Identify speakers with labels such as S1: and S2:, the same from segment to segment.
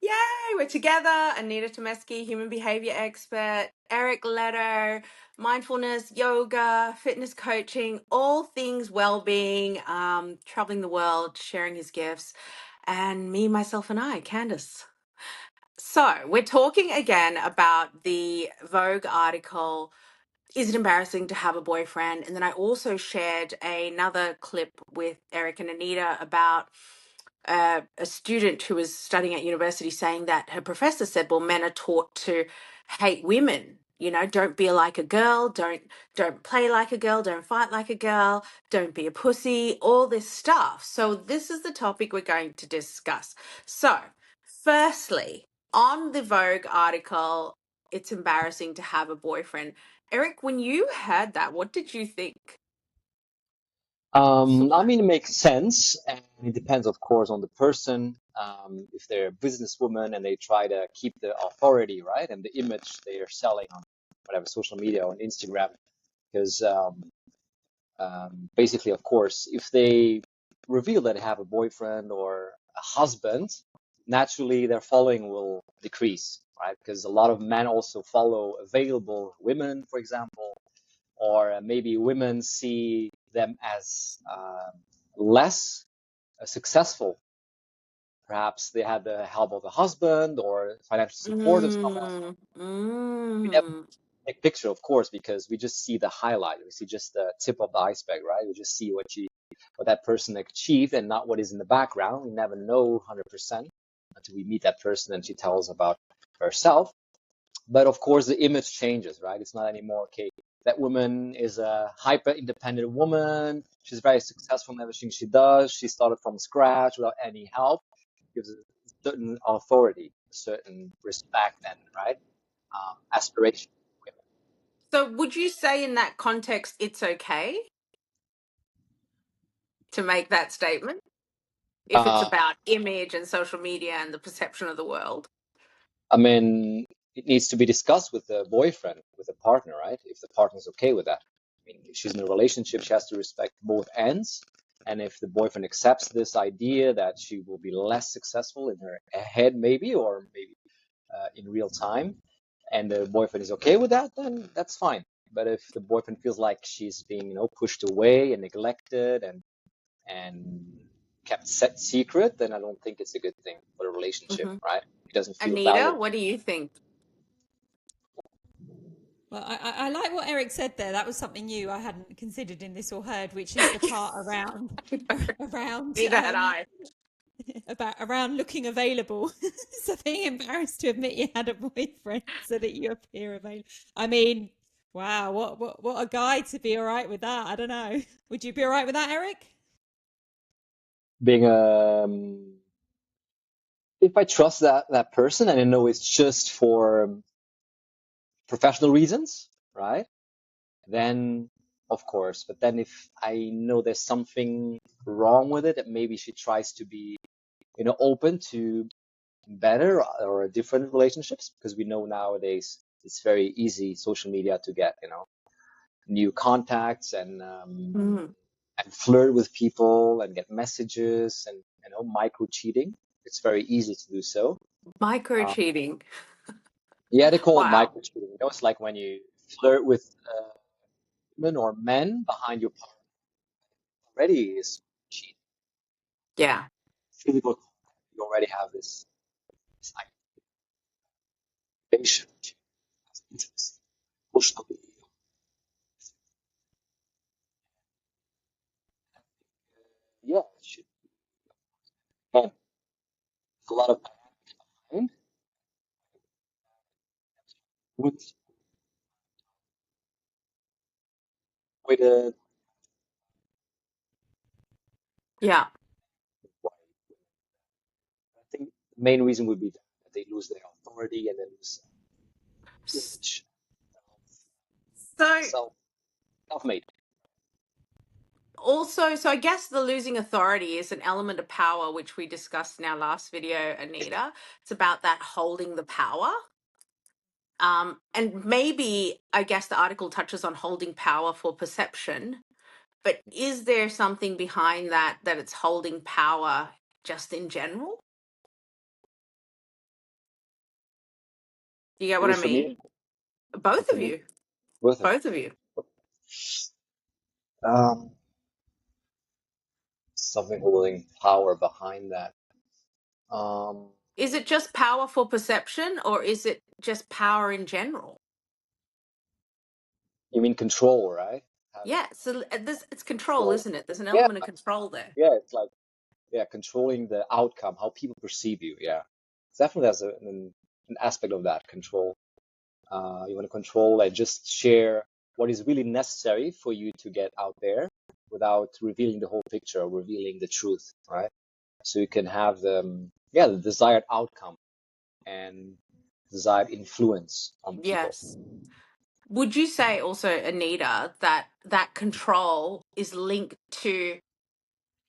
S1: Yay, we're together. Anita Tomeski, human behavior expert, Eric Leto, mindfulness, yoga, fitness coaching, all things well-being, traveling the world, sharing his gifts, and me, myself, and I, Candice. So we're talking again about the Vogue article, Is it embarrassing to have a boyfriend? And then I also shared another clip with Eric and Anita about a student who was studying at university saying that her professor said, well, men are taught to hate women. Don't be like a girl, don't play like a girl, don't fight like a girl, don't be a pussy, all this stuff. So this is the topic we're going to discuss. So firstly, on the Vogue article, it's embarrassing to have a boyfriend. Eric, when you heard that, what did you think?
S2: I mean, it makes sense, and it depends, of course, on the person. If they're a businesswoman and they try to keep the authority, right, and the image they are selling on whatever social media, on Instagram, because basically, of course, if they reveal that they have a boyfriend or a husband, naturally their following will decrease, right? Because a lot of men also follow available women, for example, or maybe women see them as less successful. Perhaps they had the help of a husband or financial support of someone.
S1: Mm,
S2: We never
S1: mm.
S2: take a picture, of course, because we just see the highlight. We see just the tip of the iceberg, right? We just see what that person achieved and not what is in the background. We never know 100% until we meet that person and she tells about herself. But of course, the image changes, right? It's not anymore, okay, that woman is a hyper independent woman. She's very successful in everything she does. She started from scratch without any help. Gives a certain authority, a certain respect, and right aspiration.
S1: So would you say in that context it's okay to make that statement if it's
S2: Uh,
S1: about image and social media and the perception of the world?
S2: I mean, it needs to be discussed with the boyfriend, with the partner, right? If the partner's okay with that. I mean, if she's in a relationship, she has to respect both ends. And if the boyfriend accepts this idea that she will be less successful in her head, maybe, or maybe in real time, and the boyfriend is okay with that, then that's fine. But if the boyfriend feels like she's being, pushed away and neglected and kept secret, then I don't think it's a good thing for the relationship,
S1: Hmm.
S2: right? He doesn't feel
S1: Anita,
S2: valued.
S1: what do you think?
S3: Well, I like what Eric said there. That was something new I hadn't considered in this or heard, which is the part around around
S1: Neither had I.
S3: about around looking available. So being embarrassed to admit you had a boyfriend so that you appear available. I mean, wow, what a guy to be all right with that. I don't know. Would you be all right with that, Eric?
S2: Being if I trust that person and I know it's just for professional reasons, right? Then of course. But then if I know there's something wrong with it, that maybe she tries to be, open to better or different relationships, because we know nowadays it's very easy social media to get, new contacts
S1: Mm.
S2: and flirt with people and get messages and micro cheating. It's very easy to do so.
S1: Micro
S2: Uh,
S1: cheating.
S2: yeah, they call it
S1: Wow.
S2: micro cheating. It's like when you flirt with women or men behind your partner already is cheating.
S1: Yeah.
S2: Physical contact. You already have this activation, intimacy, emotionally. Yeah, it should be. A lot of time with a
S1: Yeah.
S2: I think the main reason would be that they lose their authority and they lose
S1: S-
S2: image,
S1: So
S2: self self-made.
S1: also, so I guess the losing authority is an element of power, which we discussed in our last video, Anita. It's about that holding the power. And maybe I guess the article touches on holding power for perception, but is there something behind that it's holding power just in general? You get
S2: Is
S1: what I
S2: it for me?
S1: mean? Both
S2: For
S1: of
S2: me?
S1: you.
S2: Both of
S1: Both of you.
S2: um something holding power behind that. Um,
S1: Is it just power for perception or is it just power in general?
S2: you mean control, right? Having
S1: Yeah, so this it's control,
S2: control.
S1: isn't it? There's an
S2: Yeah,
S1: element of control there.
S2: yeah, it's like yeah, controlling the outcome, how people perceive you. Yeah, definitely has an aspect of that control. You want to control and just share what is really necessary for you to get out there without revealing the whole picture or revealing the truth, right? So you can have the desired outcome and desired influence on people.
S1: Yes. Would you say also, Anita, that that control is linked to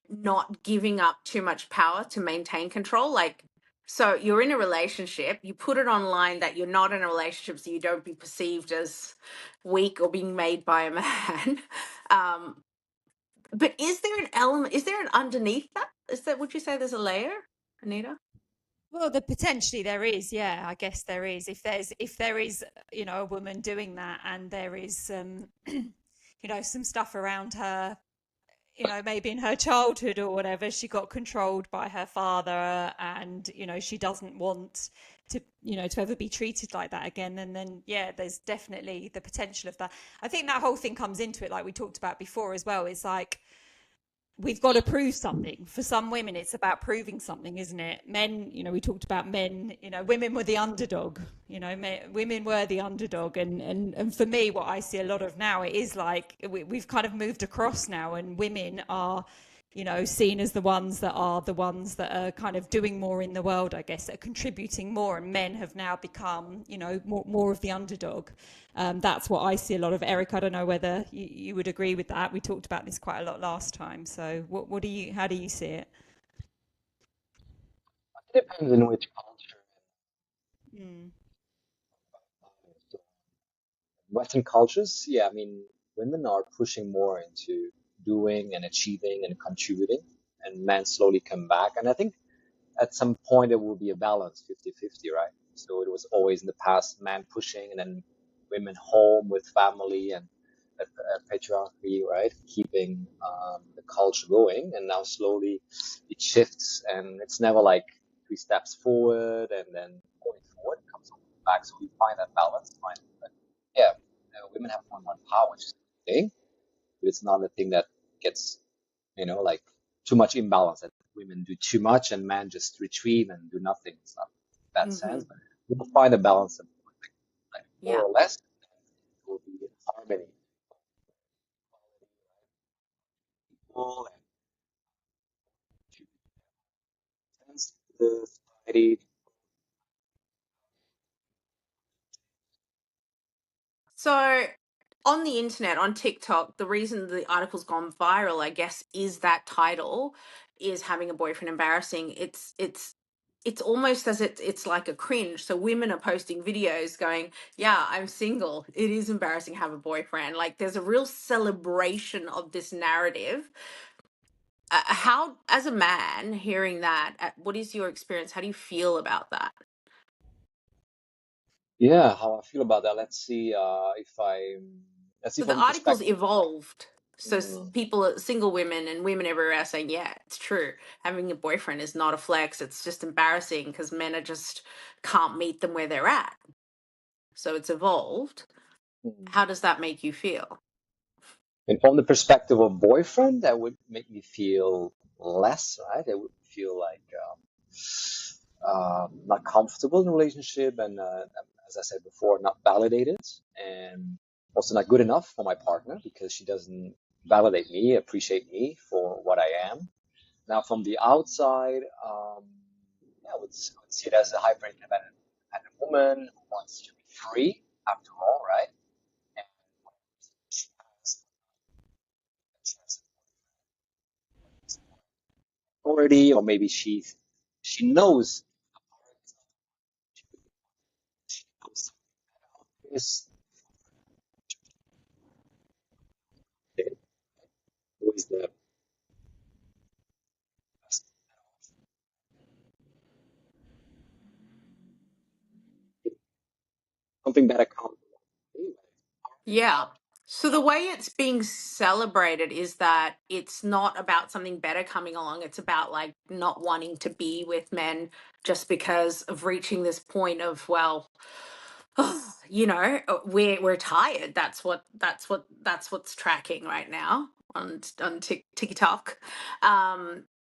S1: not giving up too much power to maintain control? Like, so you're in a relationship, you put it online that you're not in a relationship so you don't be perceived as weak or being made by a man. um, but is there an element, is there an underneath that? Is that, would you say there's a layer, Anita?
S3: Well, the potentially there is, yeah, I guess there is. If there is, a woman doing that, and there is, some stuff around her, maybe in her childhood or whatever, she got controlled by her father, and she doesn't want to ever be treated like that again. And then, yeah, there's definitely the potential of that. I think that whole thing comes into it, like we talked about before as well. It's like we've got to prove something. For some women, it's about proving something, isn't it? Men, we talked about men, women were the underdog, women were the underdog. And for me, what I see a lot of now, it is like we've kind of moved across now, and women are, seen as the ones that are kind of doing more in the world, I guess, that are contributing more. And men have now become, more of the underdog. That's what I see a lot of. Eric, I don't know whether you would agree with that. We talked about this quite a lot last time. So how do you see it?
S2: It depends on which culture.
S3: Mm.
S2: Western cultures, yeah, I mean, women are pushing more into doing and achieving and contributing, and men slowly come back. And I think at some point there will be a balance 50-50, right? So it was always in the past man pushing and then women home with family and patriarchy, right? Keeping the culture going. And now slowly it shifts and it's never like 3 steps forward and then going forward, it comes back. So we find that balance. But yeah, women have more and more power, which is a good thing, but it's not a thing that gets like too much imbalance that women do too much and men just retreat and do nothing. It's not that
S1: Mm-hmm.
S2: sense, but we'll find a balance of like more
S1: Yeah.
S2: or less it will be in harmony. Equal and sense to the society.
S1: So on the internet, on TikTok, the reason the article's gone viral, I guess, is that title is having a boyfriend embarrassing. It's almost as it's like a cringe. So women are posting videos going, "Yeah, I'm single. It is embarrassing to have a boyfriend." Like there's a real celebration of this narrative. How, as a man, hearing that, what is your experience? How do you feel about that?
S2: Yeah, how I feel about that. Let's see
S1: So the
S2: from the
S1: article's
S2: perspective.
S1: evolved. So
S2: Mm,
S1: people, single women and women everywhere are saying, yeah, it's true. Having a boyfriend is not a flex. It's just embarrassing because men are just can't meet them where they're at. So it's evolved.
S2: mm.
S1: How does that make you feel?
S2: And from the perspective of boyfriend, that would make me feel less, right? It would feel like not comfortable in a relationship and as I said before, not validated and also not good enough for my partner because she doesn't validate me, appreciate me for what I am. Now, from the outside, yeah, I would see it as a hyper independent woman who wants to be free after all, right? And she has authority, or maybe she knows she knows this who is the best. something better comes. Anyway.
S1: Yeah. So the way it's being celebrated is that it's not about something better coming along. It's about like not wanting to be with men just because of reaching this point of, well, we're tired. That's what's tracking right now on TikTok.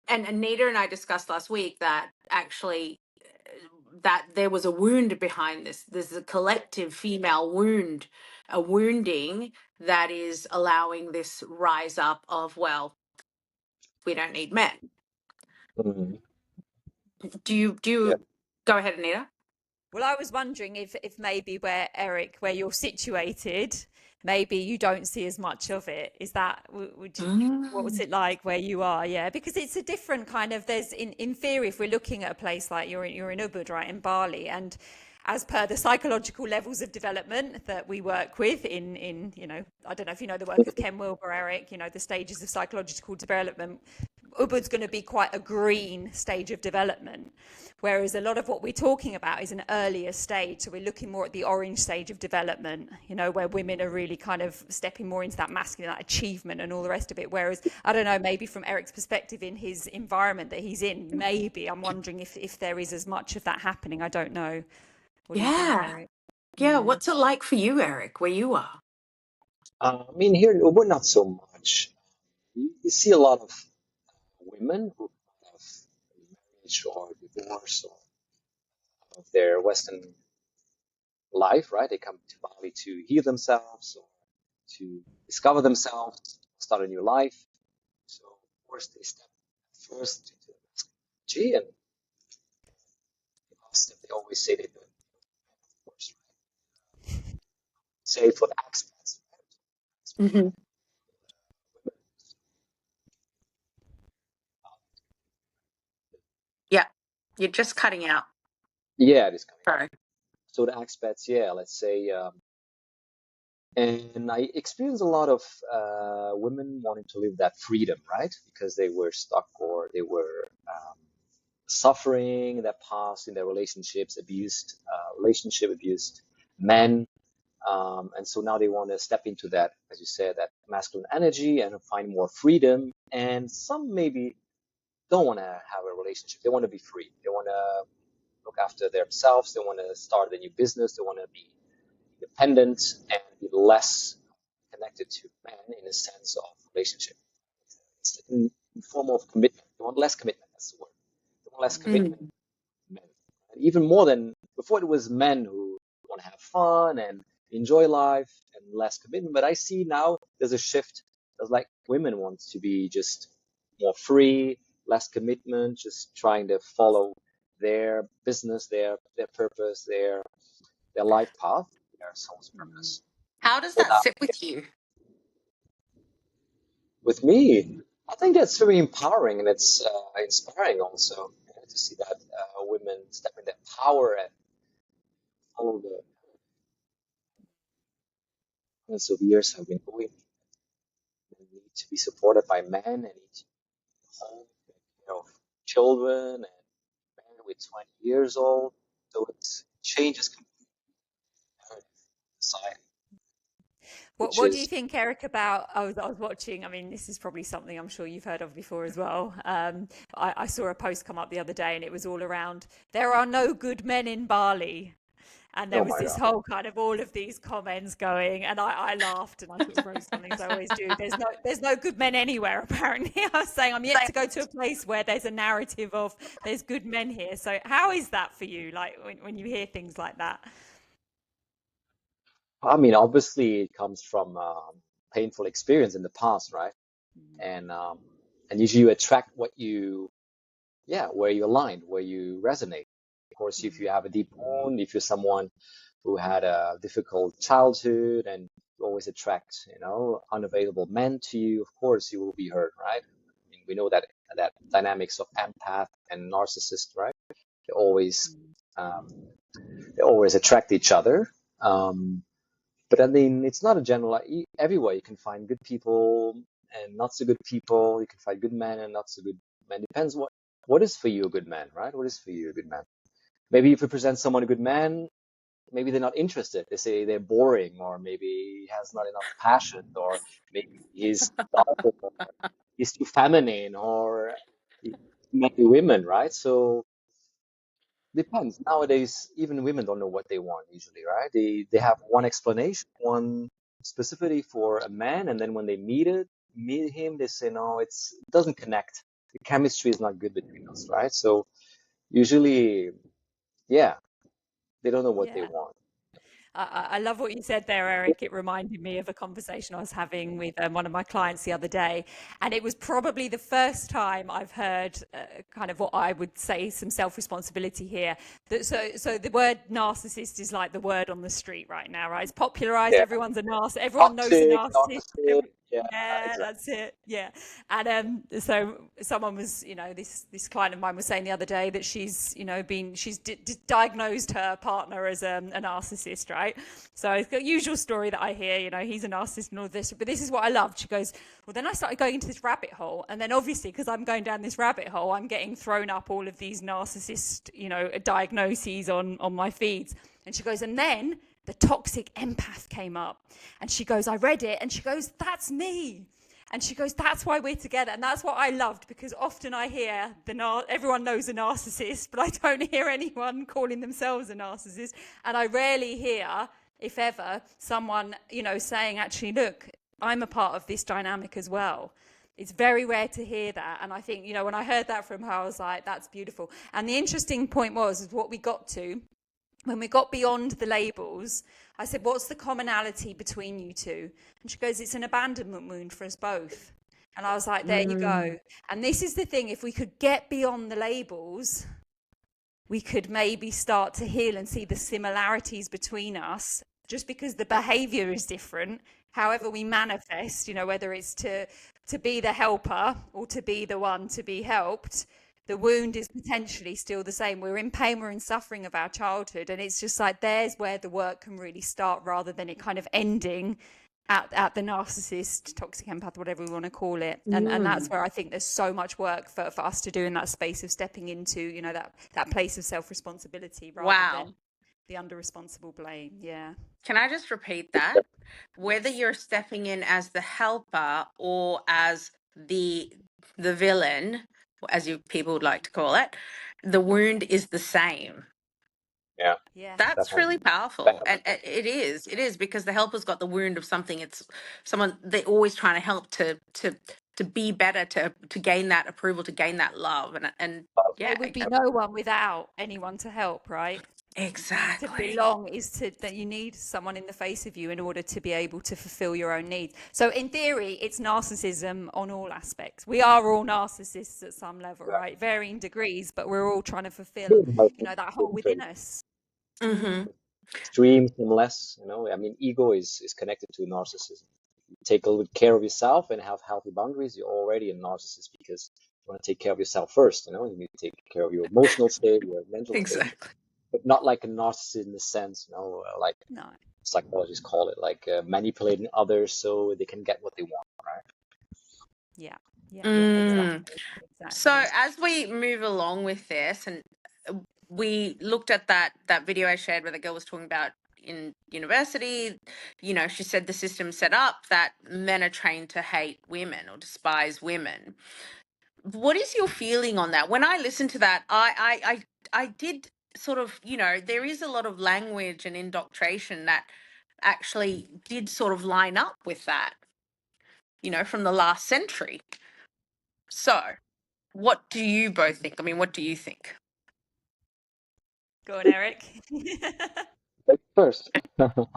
S1: And Anita and I discussed last week that actually that there was a wound behind this. There's a collective female wound, a wounding that is allowing this rise up of, well, we don't need men.
S2: Mhm.
S1: Do you
S2: Yeah.
S1: go ahead, Anita?
S3: Well, I was wondering if maybe where Eric, where you're situated, maybe you don't see as much of it. Is that what was
S1: Mm.
S3: it like where you are? Yeah, because it's a different kind of. There's in theory, if we're looking at a place like you're in Ubud, right, in Bali, and as per the psychological levels of development that we work with in I don't know if you know the work of Ken Wilber, Eric, the stages of psychological development. Ubud's going to be quite a green stage of development, whereas a lot of what we're talking about is an earlier stage. So we're looking more at the orange stage of development, where women are really kind of stepping more into that masculine, that achievement and all the rest of it. Whereas, I don't know, maybe from Eric's perspective in his environment that he's in, maybe I'm wondering if there is as much of that happening. I don't know. What do you think,
S1: Yeah.
S3: Eric?
S1: Yeah.
S3: Yeah.
S1: What's it like for you, Eric, where you are?
S2: I mean, here in Ubud, not so much. You see a lot of women who have marriage or divorce or of their Western life, right? They come to Bali to heal themselves or to discover themselves, start a new life. So, of course, they step first into the G, and the last step they always say they do it, of course, right? Say for the expats,
S1: Hmm. Yeah. You're just cutting out.
S2: yeah, it is coming.
S1: Sorry.
S2: So the expats, yeah, let's say, and I experienced a lot of women wanting to live that freedom, right? Because they were stuck or they were suffering in their past in their relationships, relationship abused men. And so now they want to step into that, as you said, that masculine energy and find more freedom. And some maybe don't want to have a relationship. They want to be free. They want to look after themselves. They want to start a new business. They want to be independent and be less connected to men in a sense of relationship. It's in form of commitment. They want less commitment. That's the word. They want less commitment.
S1: Mm.
S2: Men. And even more than before, it was men who want to have fun and enjoy life and less commitment. But I see now there's a shift. There's like women want to be just more free, less commitment, just trying to follow their business, their purpose, their life path, their soul's purpose.
S1: How does
S2: So
S1: that
S2: now,
S1: sit with you?
S2: with me, I think that's very empowering and it's inspiring also to see that women step in their power and follow the millions of years have been doing. They need to be supported by men and need to be home, take care of children and married with 20 years old. So it changes completely society, which
S3: What do you
S2: is,
S3: think, Eric, about? I was watching. I mean, this is probably something I'm sure you've heard of before as well. I saw a post come up the other day, and it was all around there are no good men in Bali. And there
S2: oh
S3: was
S2: my
S3: this
S2: God.
S3: whole kind of all of these comments going, and I laughed and I sort of wrote something as I always do. There's no good men anywhere, apparently. I was saying I'm yet to go to a place where there's a narrative of there's good men here. So how is that for you? Like when you hear things like that?
S2: I mean, obviously it comes from painful experience in the past, right? And and usually you attract what you, yeah, where you align, where you resonate. Of course, if you have a deep wound, if you're someone who had a difficult childhood and you always attract, unavailable men to you, of course you will be hurt, right? I mean, we know that dynamics of empath and narcissist, right? They always um, they always attract each other. Um, but I mean, it's not a general. Everywhere you can find good people and not so good people. You can find good men and not so good men. Depends what is for you a good man, right? What is for you a good man? Maybe if you present someone a good man, maybe they're not interested. They say they're boring, or maybe he has not enough passion, or maybe he's dull, or he's too feminine, or he's too many women, right? So depends. Nowadays, even women don't know what they want usually, right? They have one explanation, one specificity for a man, and then when they meet him, they say no, it doesn't connect. The chemistry is not good between us, right? So usually, yeah, they don't know what they
S3: Yeah.
S2: want.
S3: I love what you said there, Eric. It reminded me of a conversation I was having with one of my clients the other day. And it was probably the first time I've heard kind of what I would say some self-responsibility here. So the word narcissist is like the word on the street right now, right? It's popularized.
S2: Yeah,
S3: Everyone's a narcissist. Everyone knows a
S2: toxic,
S3: narcissist.
S2: narcissistic. Yeah,
S3: Yeah,
S2: exactly.
S3: that's it. Yeah. And so someone was, this client of mine was saying the other day that she's, she's diagnosed her partner as a narcissist, right? So it's the usual story that I hear, he's a narcissist and all this. But this is what I loved. She goes, well, then I started going into this rabbit hole. And then obviously, because I'm going down this rabbit hole, I'm getting thrown up all of these narcissist, diagnoses on my feeds. And she goes, and then the toxic empath came up, and she goes, I read it, and she goes, that's me. And she goes, that's why we're together. And that's what I loved, because often I hear everyone knows a narcissist, but I don't hear anyone calling themselves a narcissist. And I rarely hear, if ever, someone, saying, actually, look, I'm a part of this dynamic as well. It's very rare to hear that. And I think, when I heard that from her, I was like, that's beautiful. And the interesting point is what we got to, when we got beyond the labels, I said, what's the commonality between you two? And she goes, it's an abandonment wound for us both. And I was like, there you go. And this is the thing, if we could get beyond the labels, we could maybe start to heal and see the similarities between us, just because the behavior is different. However we manifest, whether it's to be the helper or to be the one to be helped, the wound is potentially still the same. We're in pain, we're in suffering of our childhood. And it's just like, there's where the work can really start, rather than it kind of ending at the narcissist, toxic empath, whatever we want to call it. And that's where I think there's so much work for us to do in that space of stepping into, that place of self-responsibility, rather than the under-responsible blame. Yeah.
S1: Can I just repeat that? Whether you're stepping in as the helper or as the villain, as people would like to call it, the wound is the same.
S2: Yeah,
S3: Yeah.
S1: That's
S2: definitely.
S1: really powerful. And it is because the helper's got the wound of something. It's someone they're always trying to help to be better, to gain that approval, to gain that love. And yeah,
S3: There would be no one without anyone to help, right?
S1: exactly.
S3: To belong is that you need someone in the face of you in order to be able to fulfill your own needs. So in theory, it's narcissism on all aspects. We are all narcissists at some level, right? Varying degrees, but we're all trying to fulfill, that hole within us.
S1: Mm-hmm.
S2: Extremes and less, I mean, ego is connected to narcissism. You take a little bit care of yourself and have healthy boundaries, you're already a narcissist, because you want to take care of yourself first. You need to take care of your emotional state, your mental state,
S1: Exactly.
S2: but not like a narcissist in the sense, like
S3: No.
S2: psychologists call it, like manipulating others so they can get what they want, right?
S3: Yeah.
S1: Exactly.
S3: Exactly.
S1: So as we move along with this, and we looked at that video I shared where the girl was talking about in university, she said the system's set up that men are trained to hate women or despise women. What is your feeling on that? When I listened to that, I did sort of, there is a lot of language and indoctrination that actually did sort of line up with that, from the last century. So what do you both think? I mean, what do you think?
S3: Go on, Eric.
S2: First.
S3: Well,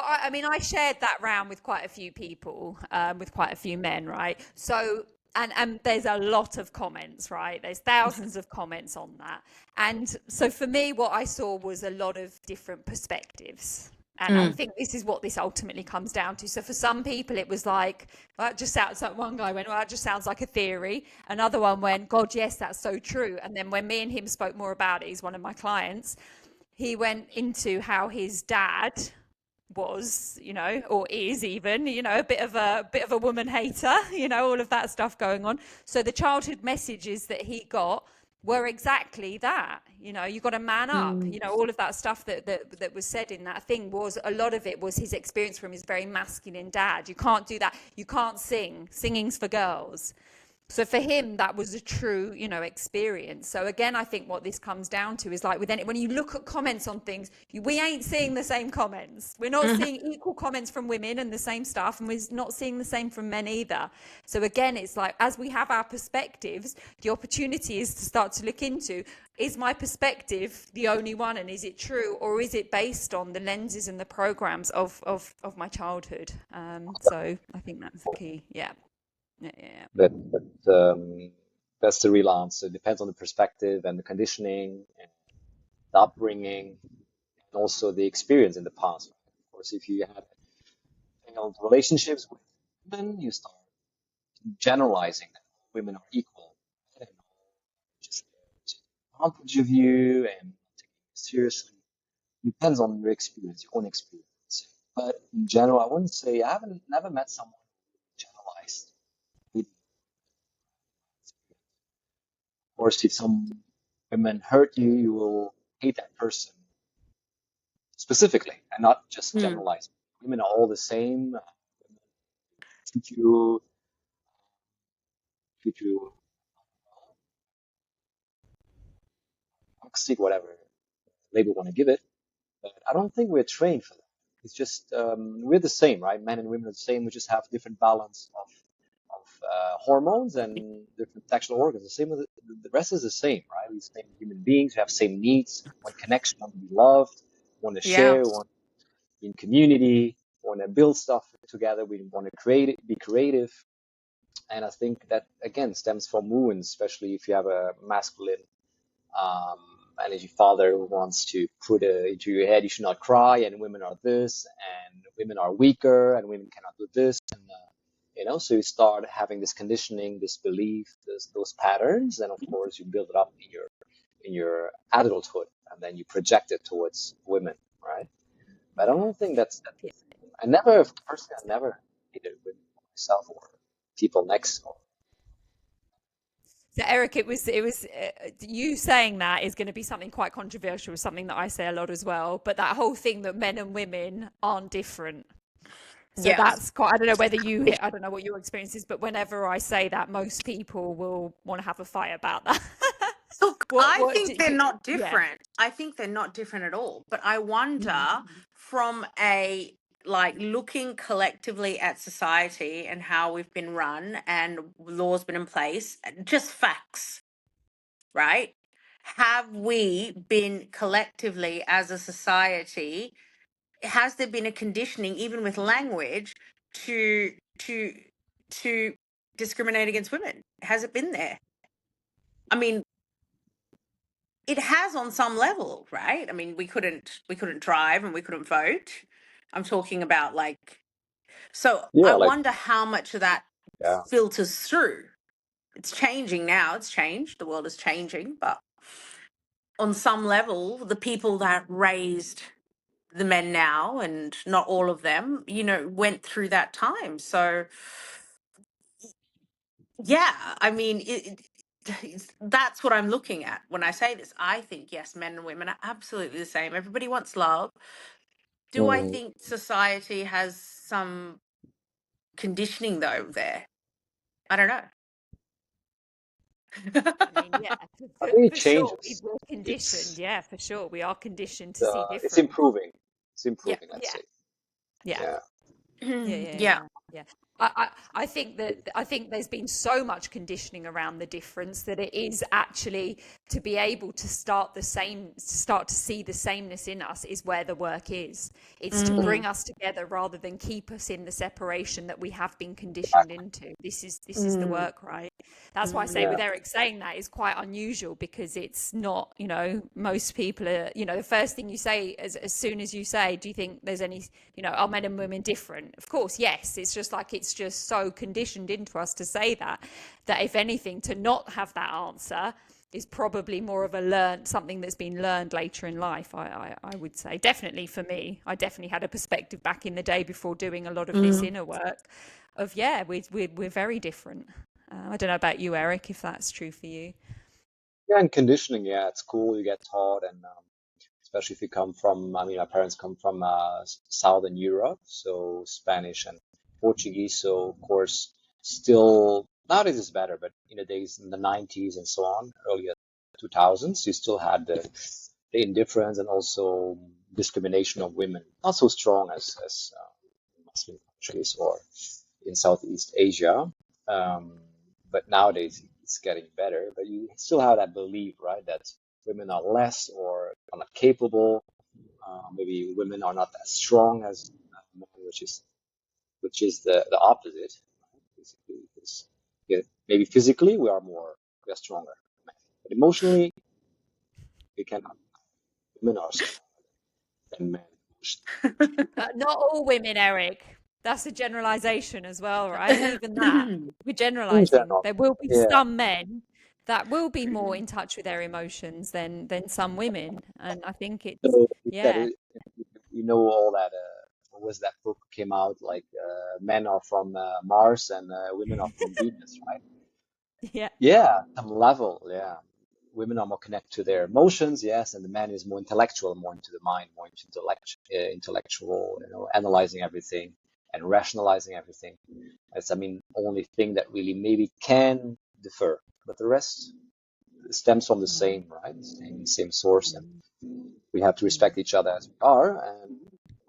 S3: I mean, I shared that round with quite a few people, with quite a few men, right? So, and there's a lot of comments, right? There's thousands of comments on that. And so for me, what I saw was a lot of different perspectives. And I think this is what this ultimately comes down to. So for some people, it was like, well, it just sounds like, one guy went, well, it just sounds like a theory. Another one went, God, yes, that's so true. And then when me and him spoke more about it, he's one of my clients, he went into how his dad was, or is even, a bit of a woman hater, all of that stuff going on. So the childhood messages that he got were exactly that. You know, you got to man up.
S1: Mm.
S3: You know, all of that stuff that was said in that thing, was a lot of it was his experience from his very masculine dad. You can't do that. You can't sing. Singing's for girls. So for him, that was a true, you know, experience. So again, I think what this comes down to is like with any, when you look at comments on things, we ain't seeing the same comments. We're not
S1: Mhm.
S3: seeing equal comments from women and the same stuff, and we're not seeing the same from men either. So again, it's like, as we have our perspectives, the opportunity is to start to look into, is my perspective the only one, and is it true, or is it based on the lenses and the programs of my childhood? So I think that's the key. Yeah. Yeah, yeah, yeah.
S2: But that's the real answer. It depends on the perspective and the conditioning and the upbringing and also the experience in the past. Of course, if you had failed relationships with women, you start generalizing that women are equal and just advantage of you and taking it seriously. Depends on your experience, your own experience. But in general, I wouldn't say I haven't never met someone who generalized. Of course, if some women hurt you, you will hate that person specifically and not just
S1: Mm.
S2: generalize. Women are all the same. Treat you, treat you toxic, whatever label want to give it. But I don't think we're trained for that. It's just we're the same, right? Men and women are the same. We just have different balance of hormones and different sexual organs. The same with the rest is the same, right? We're the same human beings. We have same needs. Want connection, want to be loved, want to
S1: Yeah.
S2: share, want to be in community, want to build stuff together. We want to create it, be creative. And I think that again stems from wounds, especially if you have a masculine um, energy father who wants to put into your head you should not cry, and women are this, and women are weaker, and women cannot do this, and so you start having this conditioning, this belief, those patterns, and of course you build it up in your adulthood, and then you project it towards women, right? But I
S3: Yeah.
S2: don't think that's the thing. I never personally, I never dated women myself or people next or
S3: So Eric, it was you saying that is going to be something quite controversial, something that I say a lot as well. But that whole thing that men and women aren't different. So
S1: Yeah.
S3: that's quite, I don't know whether I don't know what your experience is, but whenever I say that, most people will want to have a fight about that.
S1: Look, I
S3: What
S1: think they're
S3: do,
S1: not
S3: yeah.
S1: different. I think they're not different at all. But I
S3: Mm.
S1: wonder from a like looking collectively at society and how we've been run and laws been in place, just facts, right? Have we been collectively as a society, has there been a conditioning even with language to to to discriminate against women? Has it been there? I mean, it has on some level, right? I mean, we couldn't drive and we couldn't vote. I'm talking about like, so I
S2: yeah, like
S1: wonder how much of that
S2: yeah.
S1: filters through. It's changing now. It's changed. The world is changing, but on some level, the people that raised the men now, and not all of them, went through that time. So yeah, I mean, that's what I'm looking at when I say this. I think yes, men and women are absolutely the same. Everybody wants love. Do I
S2: Mm.
S1: think society has some conditioning though there? I don't know.
S3: I mean, yeah,
S2: I think it
S3: for sure.
S2: changes.
S3: We're conditioned.
S2: It's
S3: Yeah, for sure. We are conditioned to see
S2: it's
S3: different.
S2: improving. It's
S1: Yeah.
S2: improving, let's
S3: Yeah.
S2: say.
S3: Yeah.
S2: Yeah.
S3: Yeah, yeah,
S1: Yeah.
S3: yeah, yeah. I think that I think there's been so much conditioning around the difference that it is actually to be able to start to see the sameness in us is where the work is. It's to
S1: Mm,
S3: bring us together rather than keep us in the separation that we have been conditioned
S2: Exactly.
S3: into. This is the
S1: mm,
S3: work, right? That's why I say
S2: Yeah.
S3: with Eric saying that is quite unusual because it's not, most people are, the first thing you say as soon as you say, do you think there's any, are men and women different? Of course, yes. It's just like, it's just so conditioned into us to say that if anything, to not have that answer is probably more of something that's been learned later in life. I would say definitely for me, I definitely had a perspective back in the day before doing a lot of this
S1: mm.
S3: inner work of, yeah, we're very different. I don't know about you, Eric, if that's true for you.
S2: Yeah, and conditioning, yeah, at school you get taught, and especially if you come from, I mean, our parents come from Southern Europe, so Spanish and Portuguese. So of course, still nowadays it's better, but in the days in the 90s and so on, earlier 2000s, you still had the indifference and also discrimination of women, not so strong as Muslim countries or in Southeast Asia. Um, but nowadays it's getting better. But you still have that belief, right, that women are less or are not capable. Maybe women are not as strong as men, which is the opposite, basically. Because yeah, maybe physically we are stronger than men, but emotionally we cannot. Women are stronger than men emotionally.
S3: Not all women, Eric. That's a generalization as well, right? Even that, we're
S2: In
S3: generalizing.
S2: general,
S3: There will be
S2: yeah.
S3: some men that will be more in touch with their emotions than some women, and I think it's
S2: So you said
S3: yeah,
S2: it, you know all that. What was that book came out like? Men are from Mars and women are from Venus, right?
S3: yeah.
S2: Yeah, some level. Yeah, women are more connected to their emotions, yes, and the man is more intellectual, more into the mind, more into intellectual, analyzing everything and rationalizing everything. That's, I mean, only thing that really maybe can differ, but the rest stems from the
S3: Mm,
S2: same, right? Same source, and
S3: mm,
S2: we have to
S3: mm.
S2: respect each other as we are. And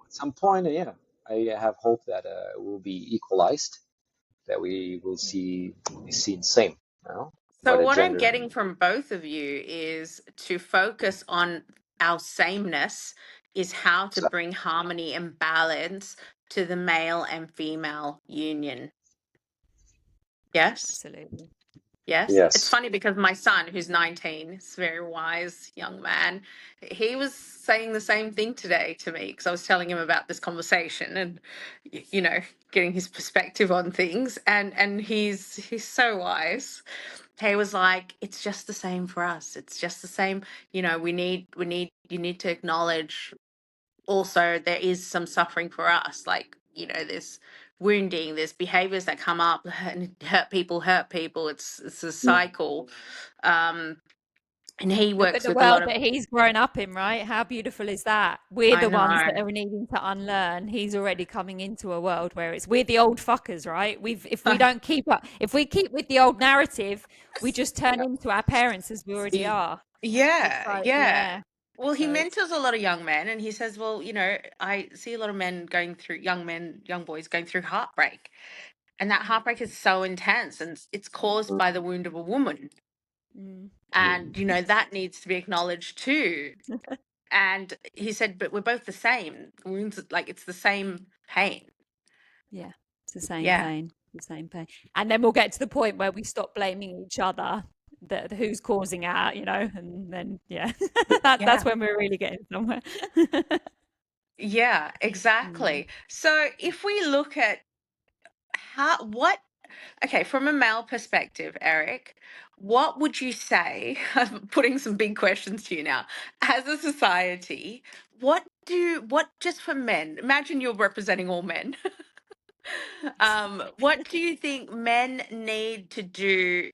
S2: at some point, yeah, I have hope that it will be equalized, that we will be seen same,
S1: So,
S2: whether
S1: what I'm
S2: gender.
S1: getting from both of you is to focus on our sameness, is how to bring harmony and balance to the male and female union. Yes?
S3: Absolutely.
S1: Yes. It's
S2: Yes.
S1: funny because my son, who's 19, is a very wise young man. He was saying the same thing today to me because I was telling him about this conversation and, getting his perspective on things. And he's so wise. He was like, "It's just the same for us. It's just the same. You need to acknowledge also there is some suffering for us. Like, there's wounding, there's behaviors that come up and hurt people. It's a
S2: Yeah.
S1: cycle." Um, and he
S3: Look at
S1: works
S3: the
S1: with a lot
S3: world
S1: of,
S3: that he's grown up in, right? How beautiful is that? We're
S1: I
S3: the ones that
S1: know.
S3: are needing to unlearn. He's already coming into a world where we're the old fuckers, right? If we don't keep up, if we keep with the old narrative, we just turn
S2: Yeah.
S3: into our parents as we already are. It's
S1: Yeah,
S3: like,
S1: yeah.
S3: yeah.
S1: Well, he
S3: So it's
S1: mentors a lot of young men, and he says, well, I see a lot of young men, young boys going through heartbreak. And that heartbreak is so intense and it's caused by the wound of a woman.
S3: mm,
S1: And, that needs to be acknowledged too. And he said, but we're both the same. Wounds, like it's the same pain.
S3: yeah, it's the same
S1: Yeah.
S3: pain, the same pain. And then we'll get to the point where we stop blaming each other, that who's causing it, and then yeah, that's
S1: Yeah.
S3: when we're really getting somewhere.
S1: Yeah,
S3: Mm.
S1: exactly. So if we look at okay, from a male perspective, Eric, what would you say? I'm putting some big questions to you now. As a society, what just for men? Imagine you're representing all men. What do you think men need to do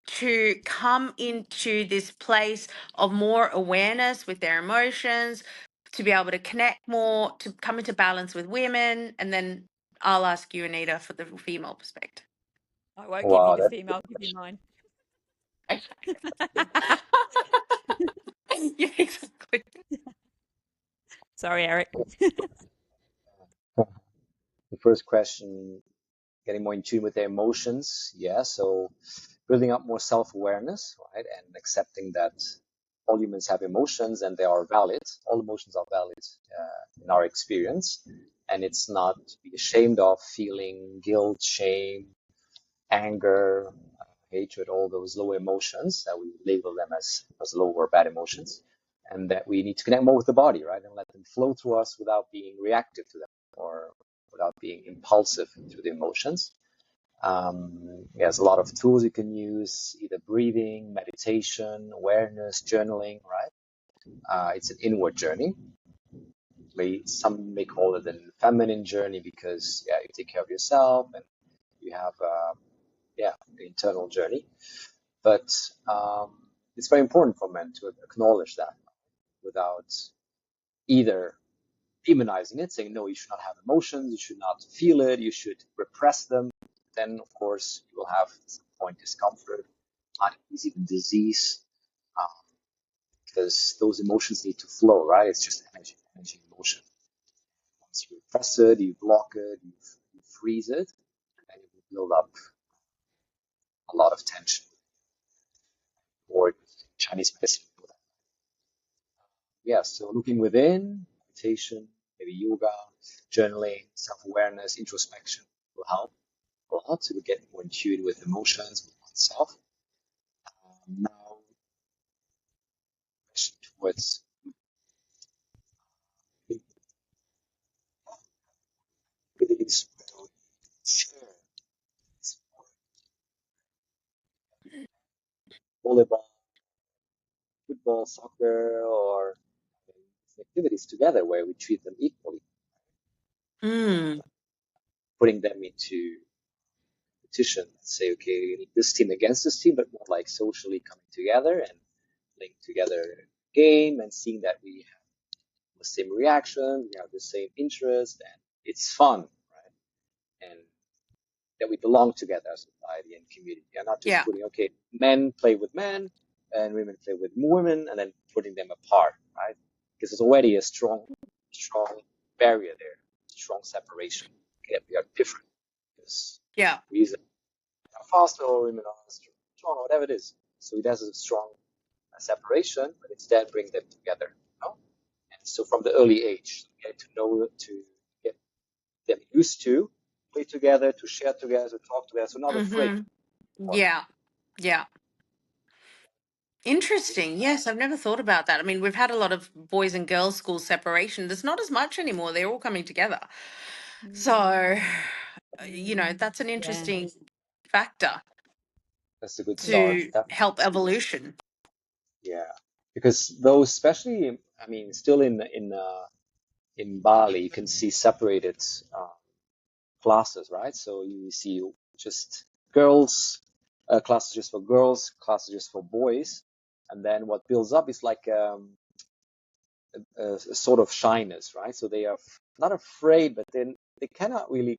S1: to come into this place of more awareness with their emotions, to be able to connect more, to come into balance with women? And then I'll ask you, Anita, for the female perspective.
S3: I won't give you
S2: Wow,
S3: the
S2: that's a
S3: female,
S2: good
S3: I'll give you
S2: question.
S3: mine.
S1: Yeah, exactly.
S3: Sorry, Eric.
S2: The first question, getting more in tune with their emotions. Yeah, so building up more self-awareness, right, and accepting that all humans have emotions and they are valid. All emotions are valid in our experience, and it's not to be ashamed of feeling guilt, shame, anger, hatred, all those low emotions that we label them as low or bad emotions, and that we need to connect more with the body, right, and let them flow through us without being reactive to them or without being impulsive through the emotions. There's a lot of tools you can use, either breathing, meditation, awareness, journaling, right? It's an inward journey. Some may call it a feminine journey because, yeah, you take care of yourself and you have, yeah, an internal journey. But it's very important for men to acknowledge that without either demonizing it, saying, no, you should not have emotions, you should not feel it, you should repress them. Then, of course, you will have at some point discomfort, unease, even disease, because those emotions need to flow, right? It's just energy, emotion. Once you repress it, you block it, you freeze it, and it will build up a lot of tension. Or Chinese medicine. Yeah, so looking within, meditation, maybe yoga, journaling, self-awareness, introspection will help a lot to get more in tune with emotions, with oneself. Now, towards activities where we share volleyball, football, soccer, or activities together where we treat them equally, putting them into competition. Let's say, okay, this team against this team, but more like socially coming together and playing together a game and seeing that we have the same reaction, we have the same interest, and it's fun, right? And that we belong together as society and community, and not just putting, okay, men play with men and women play with women, and then putting them apart, right? Because there's already a strong barrier there, strong separation. Okay, we are different because reason are faster or women are strong, or whatever it is. So it has a strong separation, but instead bring them together. You know? And so from the early age, get to know, to get them used to play together, to share together, to talk together, so not afraid.
S1: Yeah. Interesting. Yes, I've never thought about that. I mean, we've had a lot of boys and girls school separation. There's not as much anymore. They're all coming together. So, that's an interesting factor.
S2: That's a good start.
S1: To help evolution.
S2: Yeah, because those, especially, I mean, still in Bali, you can see separated classes, right? So you see just girls, classes just for girls, classes just for boys, and then what builds up is like a sort of shyness, right? So they are not afraid, but then they cannot really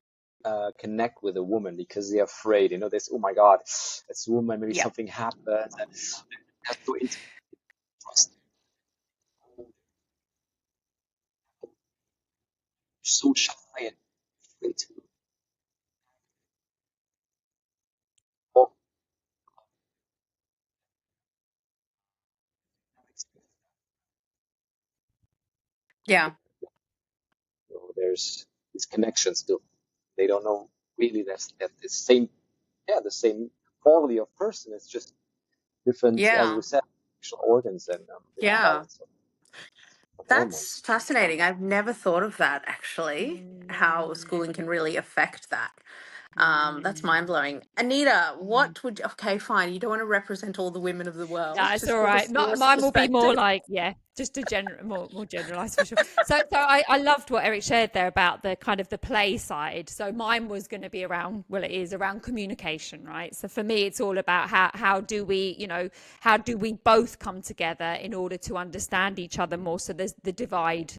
S2: connect with a woman because they're afraid. You know, there's, oh my God, it's a woman, maybe something happens. And that's so so shy and afraid to talk.
S1: Yeah.
S2: So there's this connection still. They don't know really that the same, the same quality of person. It's just different, as we said, sexual organs and different balance of
S1: That's
S2: hormones.
S1: fascinating. I've never thought of that actually, how schooling can really affect that. That's mind blowing. Anita, what would, okay, fine. You don't want to represent all the women of the world.
S3: That's
S1: Just
S3: all
S1: give
S3: right.
S1: us your
S3: Mine will be more
S1: perspective.
S3: like, just a more generalized for sure. So I loved what Eric shared there about the kind of the play side. So mine was going to be around, well, it is around communication, right? So for me, it's all about how do we, how do we both come together in order to understand each other more? So there's the divide,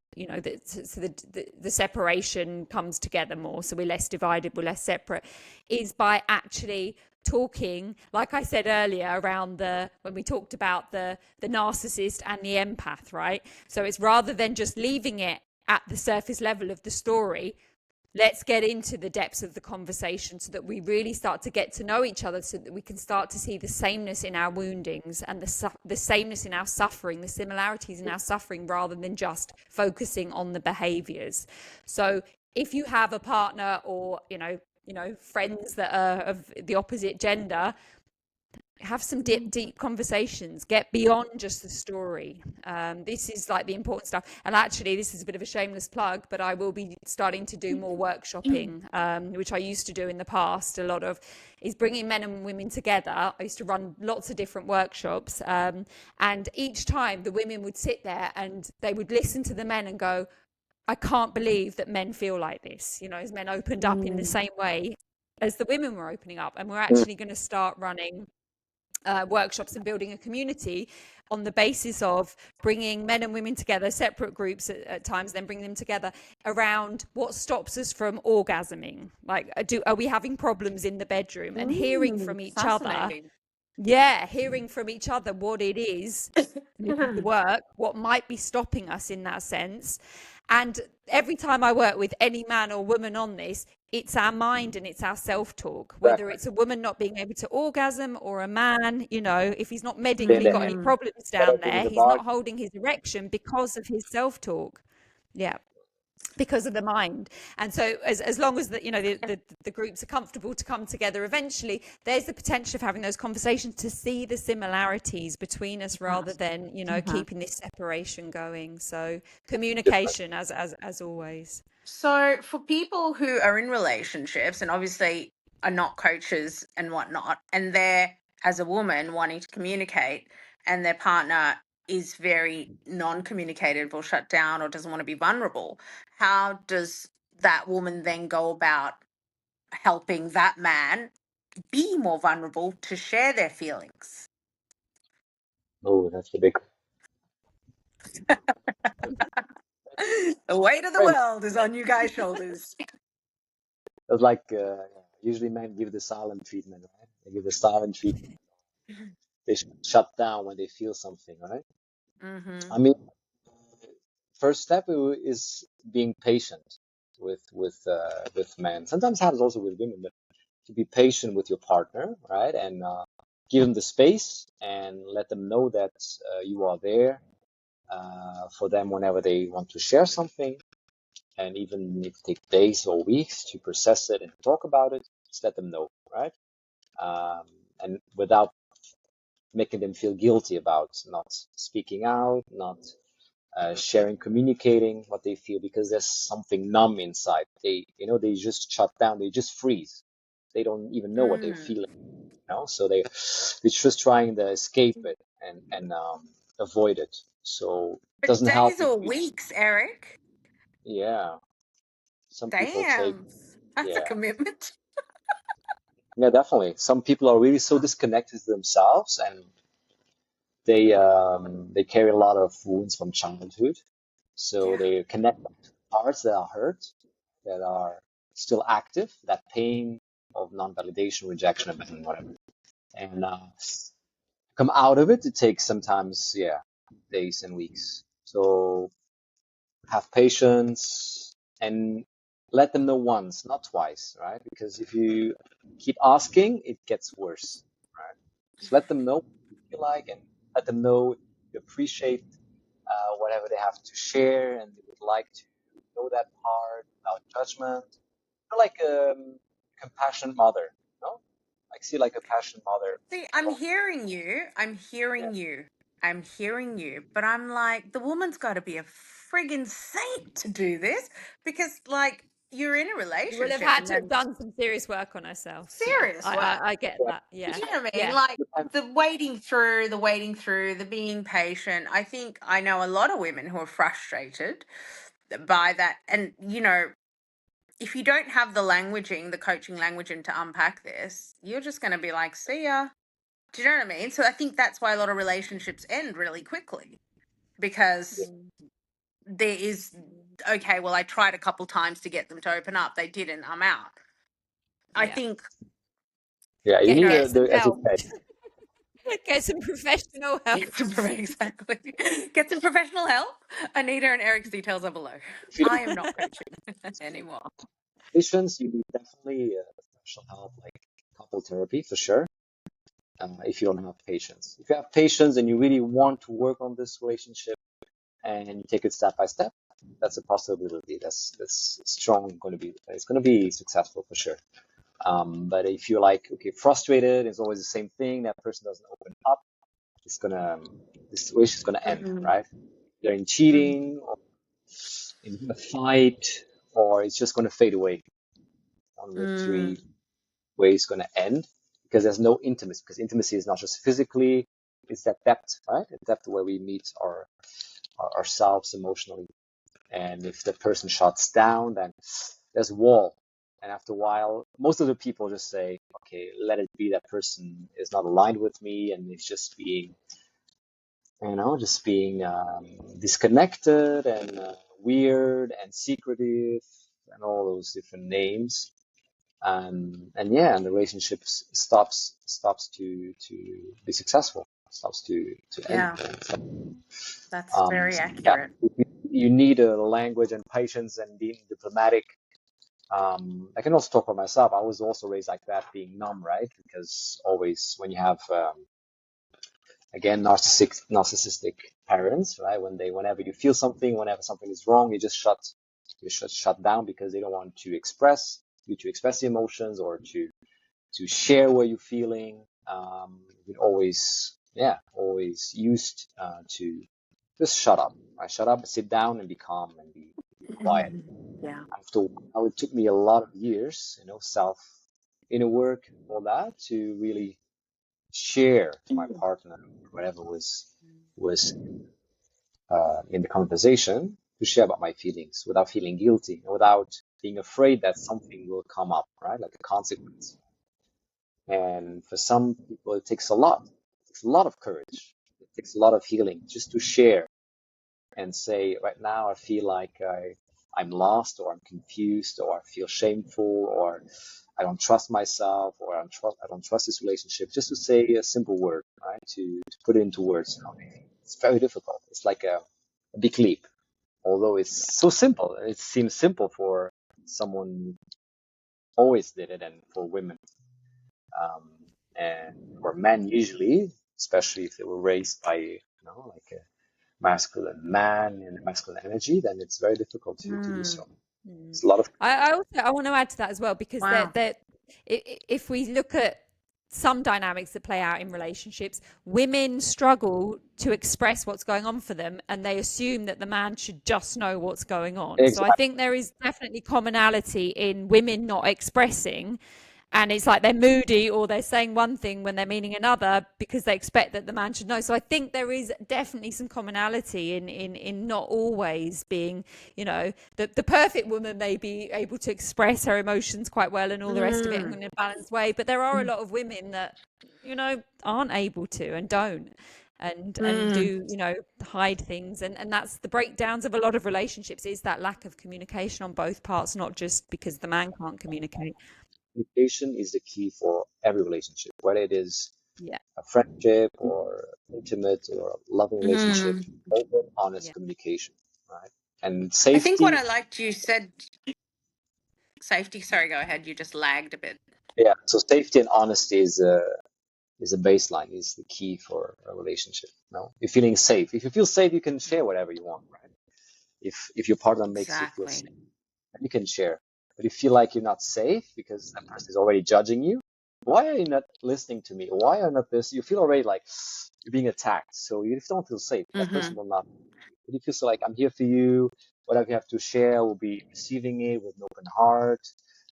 S3: so the separation comes together more. So we're less divided, we're less separate, is by actually talking, like I said earlier, around when we talked about the narcissist and the empath, right? So it's rather than just leaving it at the surface level of the story, let's get into the depths of the conversation so that we really start to get to know each other, so that we can start to see the sameness in our woundings and the sameness in our suffering, the similarities in our suffering, rather than just focusing on the behaviors. So if you have a partner or friends that are of the opposite gender, have some deep conversations, get beyond just the story. This is like the important stuff. And actually, this is a bit of a shameless plug, but I will be starting to do more workshopping, which I used to do in the past. A lot of is bringing men and women together. I used to run lots of different workshops, and each time the women would sit there and they would listen to the men and go, I can't believe that men feel like this, as men opened up in the same way as the women were opening up. And we're actually going to start running workshops and building a community on the basis of bringing men and women together, separate groups at times, then bring them together around what stops us from orgasming. Like, are we having problems in the bedroom? And hearing from each other,
S1: Fascinating.
S3: hearing from each other what it is, the work, what might be stopping us in that sense. And every time I work with any man or woman on this, it's our mind and it's our self-talk, whether
S2: Exactly.
S3: it's a woman not being able to orgasm or a man, if he's not
S2: Stay in
S3: medically
S2: the
S3: got
S2: head,
S3: any problems down
S2: everything in
S3: there,
S2: the
S3: he's
S2: body.
S3: not holding his erection because of his self-talk. Yeah, because of the mind. And so as long as the groups are comfortable to come together, eventually there's the potential of having those conversations to see the similarities between us rather than keeping this separation going. So communication as always.
S1: So, for people who are in relationships and obviously are not coaches and whatnot, and they're, as a woman, wanting to communicate, and their partner is very non communicative or shut down or doesn't want to be vulnerable, how does that woman then go about helping that man be more vulnerable to share their feelings?
S2: Oh, that's the big
S1: The weight of the
S2: friend.
S1: world is on you guys' shoulders.
S2: It's like usually men give the silent treatment, right? They give the silent treatment. They shut down when they feel something, right?
S1: Mm-hmm.
S2: I mean, first step is being patient with men. Sometimes happens also with women, but to be patient with your partner, right? And give them the space and let them know that you are there for them whenever they want to share something. And even if it takes days or weeks to process it and talk about it, just let them know, right? And without making them feel guilty about not speaking out, not sharing, communicating what they feel, because there's something numb inside. They just shut down, they just freeze. They don't even know what they're feeling, So they're just trying to escape it and avoid it. So it
S1: But
S2: doesn't help
S1: days
S2: if
S1: or
S2: you,
S1: weeks, Eric?
S2: yeah. Some people take,
S1: Damn, that's a
S2: yeah,
S1: commitment.
S2: yeah, definitely. Some people are really so disconnected to themselves, and they carry a lot of wounds from childhood. So
S1: Yeah.
S2: they connect to parts that are hurt, that are still active, that pain of non-validation, rejection, abandonment, whatever. And come out of it, it takes sometimes, yeah, days and weeks. So have patience and let them know once, not twice, right? Because if you keep asking, it gets worse, right? So let them know what you feel like and let them know you appreciate whatever they have to share and they would like to know that part without judgment. You're like a compassionate mother, no? Like see like a passionate mother.
S1: See, I'm
S2: Oh,
S1: hearing you. I'm
S2: yeah,
S1: hearing you. I'm hearing you. But I'm like, the woman's got to be a friggin' saint to do this because, like, you're in a
S3: You will have
S1: relationship
S3: had
S1: and
S3: to have
S1: then
S3: done some serious work on herself. Yeah,
S1: serious work.
S3: I get
S2: yeah,
S3: that.
S1: Do
S3: Yeah,
S1: you know what I mean?
S3: yeah.
S1: Like
S2: depends.
S1: the being patient. I think I know a lot of women who are frustrated by that. And, if you don't have the coaching languaging to unpack this, you're just going to be like, see ya. Do you know what I mean? So I think that's why a lot of relationships end really quickly because there is, okay, well, I tried a couple times to get them to open up. They didn't. I'm out. I
S3: Yeah.
S1: think,
S2: Yeah, you
S1: you
S2: need
S1: know,
S3: Get some
S2: as you
S3: help.
S2: said,
S3: Get some professional help.
S1: exactly. Get some professional help. Anita and Eric's details are below.
S2: if you don't
S1: I am not coaching anymore.
S2: have patience, you need definitely professional help, like couple therapy for sure. If you don't have patience, if you have patience and you really want to work on this relationship and you take it step by step, that's a possibility. That's strong. Going to be it's going to be successful for sure. But if you're like okay frustrated, it's always the same thing. That person doesn't open up. It's gonna the situation is gonna end,
S1: Mm-hmm.
S2: right? They're in cheating or in a fight, or it's just gonna fade away. One of the
S1: Mm-hmm.
S2: three ways gonna end because there's no intimacy. Because intimacy is not just physically; it's that depth, right? The depth where we meet ourselves emotionally. And if the person shuts down, then there's a wall. And after a while, most of the people just say, okay, let it be, that person is not aligned with me and it's just being, just being disconnected and weird and secretive and all those different names. And yeah, and the relationship stops to be successful, stops to end.
S1: Yeah, that's very
S2: So yeah,
S1: accurate.
S2: you need a language and patience and being diplomatic. I can also talk for myself. I was also raised like that, being numb, right? Because always when you have again narcissistic parents, right? Whenever you feel something, whenever something is wrong, you shut down because they don't want to express the emotions or to share what you're feeling. You're always used to just shut up. I shut up, sit down, and be calm and be quiet.
S1: Yeah.
S2: After a while, it took me a lot of years, self inner work, all that, to really share to my partner whatever was in the conversation, to share about my feelings without feeling guilty, without being afraid that something will come up, right? Like a consequence. And for some people, it takes a lot. It takes a lot of courage. It takes a lot of healing just to share and say, right now, I feel like I'm lost, or I'm confused, or I feel shameful, or I don't trust myself, or I don't trust this relationship. Just to say a simple word, right? To put it into words. It's very difficult. It's like a big leap. Although it's so simple, it seems simple for someone who always did it, and for women. Um, and for men usually, especially if they were raised by, like a masculine man and masculine energy, then it's very difficult to do so. It's a lot of.
S3: I want to add to that as well, because
S1: Wow.
S3: if we look at some dynamics that play out in relationships, women struggle to express what's going on for them, and they assume that the man should just know what's going on. So I
S2: Exactly.
S3: think there is definitely commonality in women not expressing, and it's like they're moody or they're saying one thing when they're meaning another because they expect that the man should know. So I think there is definitely some commonality in not always being, the perfect woman may be able to express her emotions quite well and all the rest of it in a balanced way, but there are a lot of women that aren't able to and don't, and do hide things, and that's the breakdowns of a lot of relationships, is that lack of communication on both parts, not just because the man can't communicate.
S2: Communication is the key for every relationship, whether it is
S3: Yeah.
S2: a friendship or intimate or a loving relationship.
S1: Mm.
S2: Open,
S3: Yeah.
S2: honest communication, right? And
S1: I think what
S2: safety.
S1: I liked you said, safety. Sorry, go ahead. You just lagged a bit.
S2: Yeah. So safety and honesty is a baseline, is the key for a relationship. No, you're feeling safe. If you feel safe, you can share whatever you want, right? If your partner makes you feel
S1: Exactly.
S2: safe, you can share. But if you feel like you're not safe because that person is already judging you, why are you not listening to me? Why are not this? You feel already like you're being attacked. So if you don't feel safe, that person
S1: Mm-hmm.
S2: will not. But if you feel like I'm here for you, whatever you have to share, will be receiving it with an open heart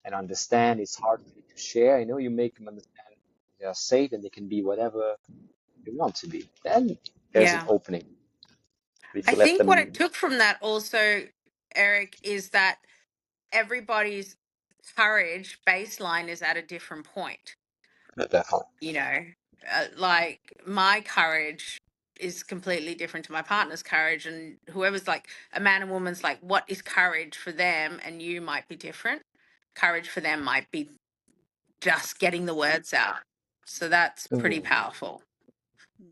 S2: and understand it's hard for you to share. You make them understand they are safe and they can be whatever they want to be. Then there's an
S1: Yeah.
S2: opening. But if
S1: I
S2: you let
S1: think what I
S2: them,
S1: took from that also, Eric, is that everybody's courage baseline is at a different point.
S2: definitely.
S1: You know, like my courage is completely different to my partner's courage, and whoever's like a man and woman's like, what is courage for them? And you might be different. Courage for them might be just getting the words out. So that's pretty
S2: Mm,
S1: powerful.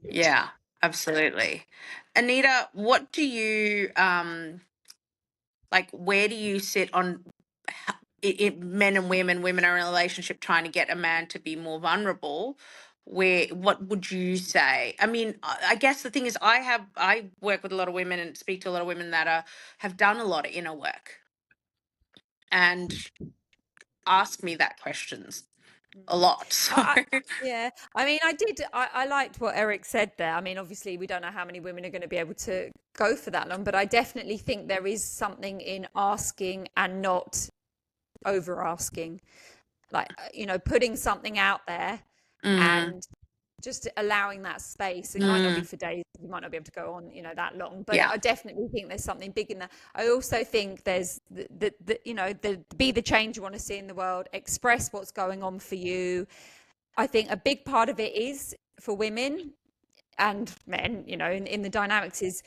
S2: yes.
S1: Yeah, absolutely. Anita, what do you like? Where do you sit on men and women are in a relationship trying to get a man to be more vulnerable? What would you say? I mean, I guess the thing is, I work with a lot of women and speak to a lot of women that have done a lot of inner work and ask me that questions a lot. So
S3: Yeah, I mean, I liked what Eric said there. I mean, obviously, we don't know how many women are going to be able to go for that long, but I definitely think there is something in asking and not over asking, like, putting something out there
S1: mm,
S3: and just allowing that space. It might not be for days, you might not be able to go on, that long, but
S1: Yeah.
S3: I definitely think there's something big in that. I also think there's be the change you want to see in the world, express what's going on for you. I think a big part of it is for women and men, in the dynamics is,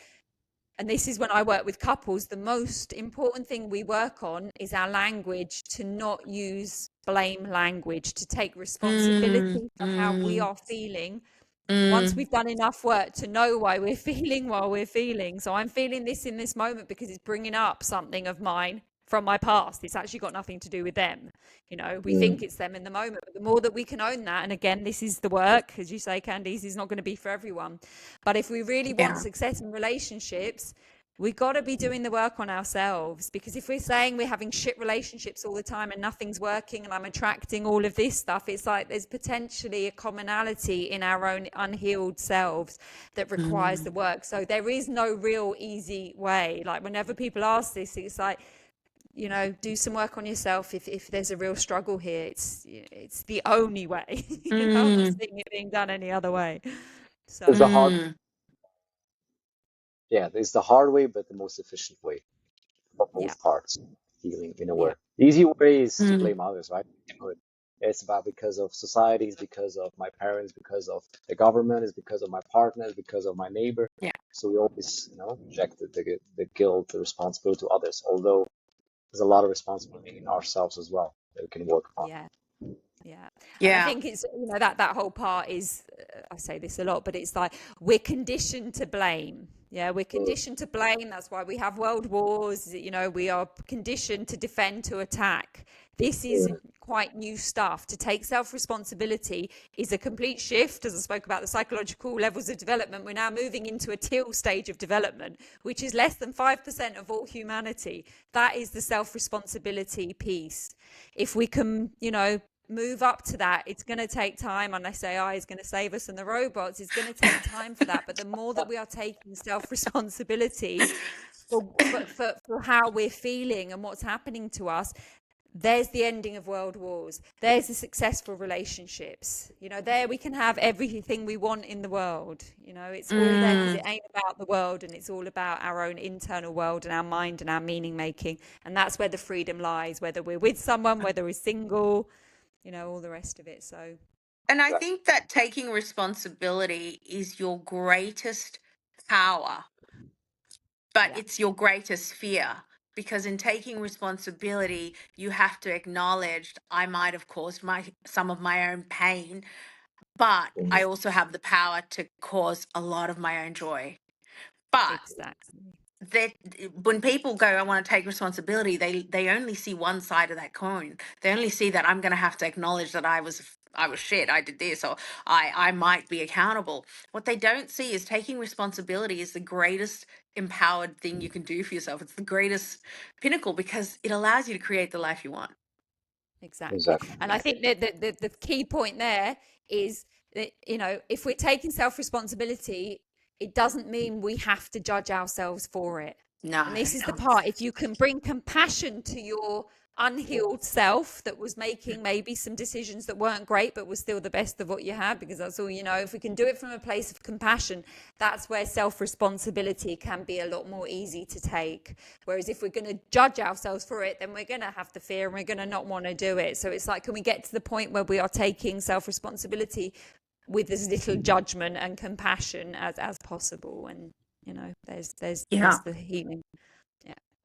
S3: and this is when I work with couples, the most important thing we work on is our language, to not use blame language, to take responsibility for how we are feeling. Once we've done enough work to know why we're feeling while we're feeling. So I'm feeling this in this moment because it's bringing up something of mine from my past. It's actually got nothing to do with them. We think it's them in the moment, but the more that we can own that, and again, this is the work, as you say, Candice, is not going to be for everyone. But if we really want success in relationships, we got to be doing the work on ourselves, because if we're saying we're having shit relationships all the time and nothing's working and I'm attracting all of this stuff, it's like there's potentially a commonality in our own unhealed selves that requires the work. So there is no real easy way. Like whenever people ask this, it's like, do some work on yourself. If there's a real struggle here, it's the only way. I'm not seeing it being done any other way. So
S2: There's there's the hard way, but the most efficient way for both parts, healing in a way. The easy way is to blame others, right? It's about because of society, it's because of my parents, because of the government, it's because of my partner, it's because of my neighbor.
S1: Yeah.
S2: So we always, project the guilt, the responsibility to others, although there's a lot of responsibility in ourselves as well that we can work on.
S3: And I think it's that whole part is, I say this a lot, but it's like we're conditioned to blame. We're conditioned to blame. That's why we have world wars. We are conditioned to defend, to attack. This is quite new stuff. To take self-responsibility is a complete shift. As I spoke about the psychological levels of development, we're now moving into a teal stage of development, which is less than 5% of all humanity. That is the self-responsibility piece. If we can, move up to that, it's going to take time. And I say AI is going to save us and the robots, it's going to take time for that. But the more that we are taking self-responsibility for how we're feeling and what's happening to us, there's the ending of world wars. There's the successful relationships. There we can have everything we want in the world. It's all there because it ain't about the world, and it's all about our own internal world and our mind and our meaning making. And that's where the freedom lies, whether we're with someone, whether we're single, all the rest of it. So,
S1: and I think that taking responsibility is your greatest power, but it's your greatest fear. Because in taking responsibility, you have to acknowledge I might have caused some of my own pain, but I also have the power to cause a lot of my own joy. But that when people go, I want to take responsibility, they only see one side of that coin. They only see that I'm going to have to acknowledge that I was shit, I did this, or I might be accountable. What they don't see is taking responsibility is the greatest empowered thing you can do for yourself. It's the greatest pinnacle because it allows you to create the life you want.
S3: Exactly. And I think that the key point there is that, if we're taking self-responsibility, it doesn't mean we have to judge ourselves for it.
S1: No.
S3: And this is the part. If you can bring compassion to your unhealed self that was making maybe some decisions that weren't great, but was still the best of what you had, because that's all, if we can do it from a place of compassion, that's where self-responsibility can be a lot more easy to take. Whereas if we're going to judge ourselves for it, then we're going to have the fear and we're going to not want to do it. So it's like, can we get to the point where we are taking self-responsibility with as little judgment and compassion as possible? And there's the healing.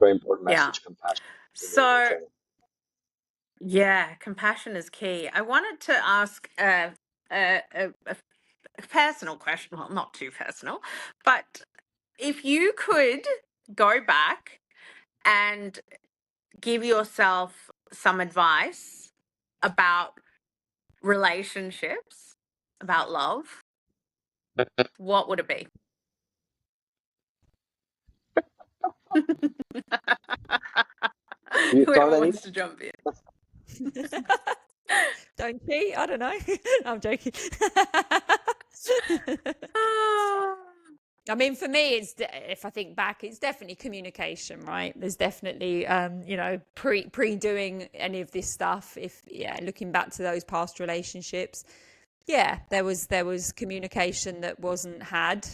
S2: Very important message, compassion.
S1: So compassion is key. I wanted to ask a personal question. Well, not too personal, but if you could go back and give yourself some advice about relationships, about love, what would it be? Whoever wants to jump in.
S3: Don't cheat. I don't know. I'm joking. I mean, for me, if I think back, it's definitely communication, right? There's definitely, pre doing any of this stuff. Looking back to those past relationships, yeah, there was communication that wasn't had.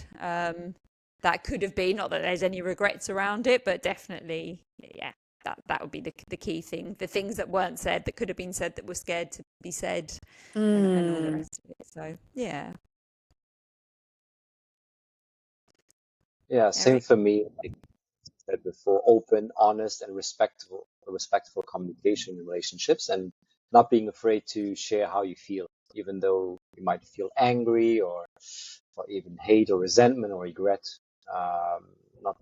S3: That could have been, not that there's any regrets around it, but definitely, yeah, that would be the key thing. The things that weren't said that could have been said that were scared to be said, and all the rest of it. So yeah,
S2: Yeah, same
S3: Eric.
S2: for me. Like I said before, open, honest, and respectful communication in relationships, and not being afraid to share how you feel, even though you might feel angry or even hate or resentment or regret. Um, not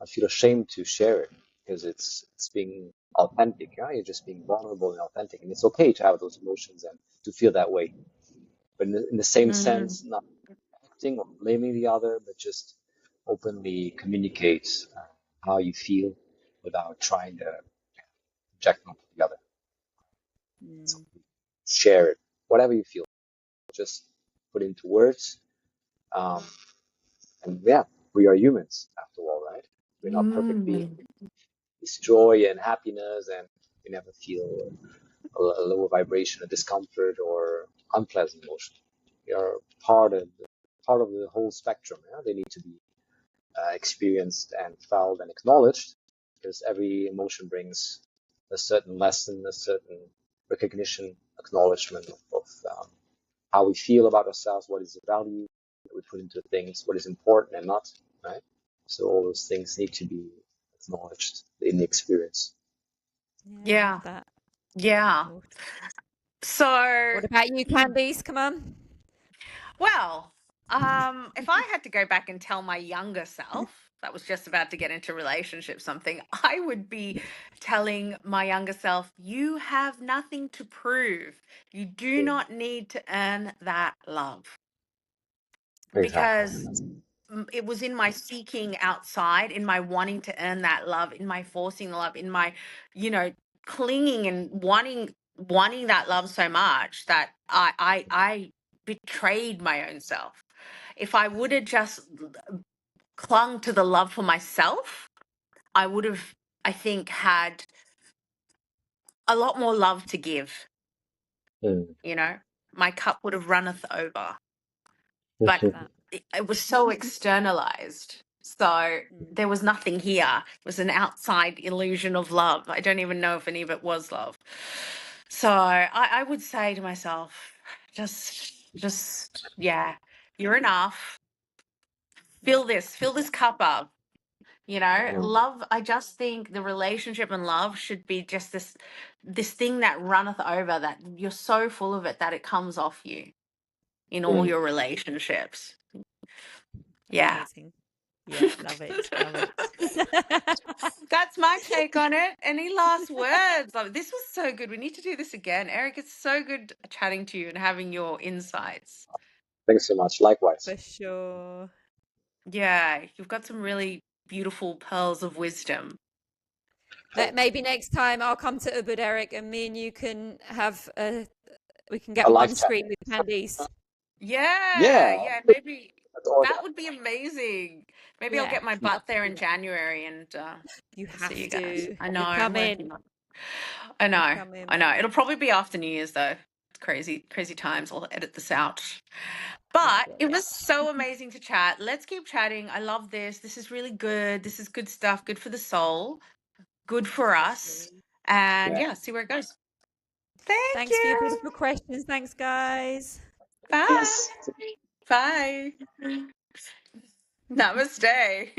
S2: feel ashamed to share it because it's being authentic. Yeah, you're just being vulnerable and authentic, and it's okay to have those emotions and to feel that way. But in the same
S1: Mm.
S2: sense, not acting or blaming the other, but just openly communicate how you feel without trying to project onto the other. So
S3: Mm,
S2: share it, whatever you feel, just put into words. Um, and yeah, we are humans after all, right? We're not perfect beings.
S1: Mm.
S2: It's joy and happiness, and we never feel a lower vibration, a discomfort, or unpleasant emotion. We are part of the whole spectrum. Yeah? They need to be experienced and felt and acknowledged, because every emotion brings a certain lesson, a certain recognition, acknowledgement of how we feel about ourselves, what is the value that we put into things, what is important and not, right? So all those things need to be acknowledged in the experience.
S3: yeah, love
S1: Yeah.
S3: that.
S1: Yeah.
S3: Awesome.
S1: So,
S3: What about you, Candice? Come on.
S1: well, if I had to go back and tell my younger self that was just about to get into a relationship something, I would be telling my younger self, you have nothing to prove. You do
S2: Mm,
S1: not need to earn that love.
S2: exactly.
S1: Because it was in my seeking outside, in my wanting to earn that love, in my forcing the love, in my, you know, clinging and wanting that love so much that I betrayed my own self. If I would have just clung to the love for myself, I would have, I think, had a lot more love to give.
S2: Mm.
S1: You know, my cup would have runneth over. But
S3: Love that.
S1: it was so externalized. So
S3: Mm.
S1: there was nothing here. It was an outside illusion of love. I don't even know if any of it was love. So I would say to myself, yeah, you're enough.
S3: Yeah.
S1: Fill this cup up. You know,
S3: Yeah.
S2: Mm.
S1: love, I just think the relationship and love should be just this thing that runneth over, that you're so full of it that it comes off you in all
S2: Mm.
S1: your relationships. Yeah.
S3: Amazing. Yeah, love it. Love it.
S1: That's my take on it. Any last words? Like, this was so good. We need to do this again. Eric, it's so good chatting to you and having your insights.
S2: Thanks so much. Likewise.
S3: For sure.
S1: Yeah, you've got some really beautiful pearls of wisdom.
S3: Maybe next time I'll come to Ubud, Eric, and me and you can have we can
S2: A
S3: get
S2: live
S3: one
S2: chat.
S3: screen with Candice.
S1: Yeah,
S2: Yeah,
S1: yeah, maybe
S2: let's order
S1: that would be amazing. Maybe I'll
S3: Yeah,
S1: get my butt there in January and
S3: you
S1: see you
S3: have
S1: guys.
S3: to.
S1: I know,
S3: You're
S1: I'm working
S3: coming.
S1: on it. I
S3: You're
S1: know, I
S3: coming.
S1: know. It'll probably be after New Year's though. It's crazy, crazy times. I'll edit this out.
S3: Yeah,
S1: But
S3: yeah,
S1: it
S3: yeah.
S1: was so amazing to chat. Let's keep chatting. I love this. This is really good. This is good stuff. Good for the soul. Good for us.
S3: Definitely.
S1: And
S2: it.
S1: yeah, see where it goes. Thank
S3: Thanks for your
S1: you.
S3: beautiful questions. Thanks, guys.
S1: Bye.
S2: Peace.
S1: Bye. Namaste.